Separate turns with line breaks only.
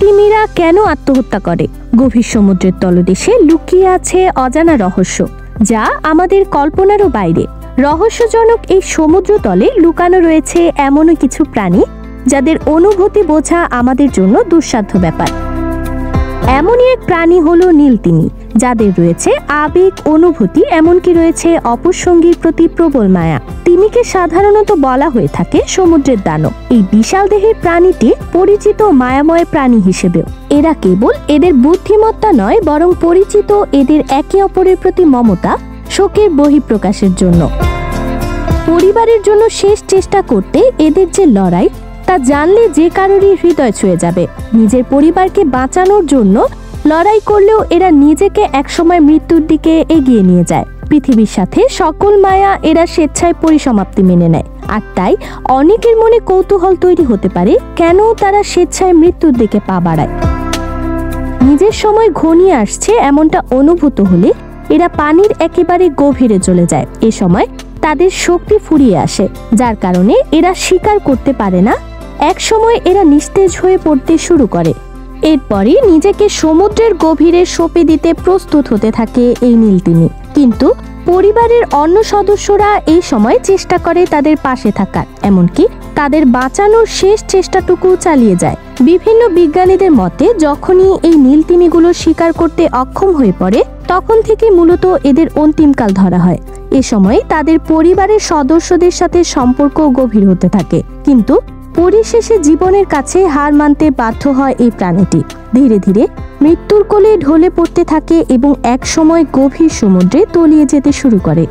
তিমিরা কেন আত্মহত্যা করে? গভীর সমুদ্রের তলদেশে লুকিয়ে আছে অজানা রহস্য, যা আমাদের কল্পনারও বাইরে। রহস্যজনক এই সমুদ্রতলে লুকানো রয়েছে এমনও কিছু প্রাণী যাদের অনুভূতি বোঝা আমাদের জন্য দুঃসাধ্য ব্যাপার। এমনই এক প্রাণী হলো নীলতিমি, যাদের রয়েছে আবেগ, অনুভূতি, এমনকি রয়েছে অপসঙ্গীর প্রতি প্রবল মায়া। তিমিকে সাধারণত বলা হয়ে থাকে সমুদ্রের দানব। এই বিশাল দেহের প্রাণীটি পরিচিত মায়াময় প্রাণী হিসেবেও। এরা কেবল এদের বুদ্ধিমত্তা নয়, বরং পরিচিত এদের একে অপরের প্রতি মমতা, শোকের বহিঃপ্রকাশের জন্য। পরিবারের জন্য শেষ চেষ্টা করতে এদের যে লড়াই, তা জানলে যে কারোরই হৃদয় ছুঁয়ে যাবে। নিজের পরিবারকে বাঁচানোর জন্য লড়াই করলেও এরা নিজেকে একসময় মৃত্যুর দিকে এগিয়ে নিয়ে যায়। পৃথিবীর সাথে সকল মায়া এরা স্বেচ্ছায় পরিসমাপ্তি মেনে নেয়। আর তাই অনেকের মনে কৌতূহল তৈরি হতে পারে, কেন তারা স্বেচ্ছায় মৃত্যুর দিকে পা বাড়ায়। নিজের সময় ঘনিয়ে আসছে এমনটা অনুভূত হলে এরা পানির একেবারে গভীরে চলে যায়। এ সময় তাদের শক্তি ফুরিয়ে আসে, যার কারণে এরা শিকার করতে পারে না। এক সময় এরা নিস্তেজ হয়ে পড়তে শুরু করে। এরপরই নিজেকে সমুদ্রের গভীরে সঁপে দিতে প্রস্তুত হতে থাকে এই নীলতিমি। কিন্তু পরিবারের অন্য সদস্যরা এই সময় চেষ্টা করে তাদের পাশে থাকার, এমনকি তাদের বাঁচানোর শেষ চেষ্টাটুকু চালিয়ে যায়। বিভিন্ন বিজ্ঞানীদের মতে যখনই এই নীলতিমিগুলো শিকার করতে অক্ষম হয়ে পড়ে, তখন থেকে মূলত এদের অন্তিমকাল ধরা হয়। এ সময় তাদের পরিবারের সদস্যদের সাথে সম্পর্ক গভীর হতে থাকে, কিন্তু পরিশেষে জীবনের কাছে হার মানতে বাধ্য হয় এই প্রাণীটি। ধীরে ধীরে মৃত্যুর কোলে ঢলে পড়তে থাকে এবং এক সময় গভীর সমুদ্রে তলিয়ে যেতে শুরু করে।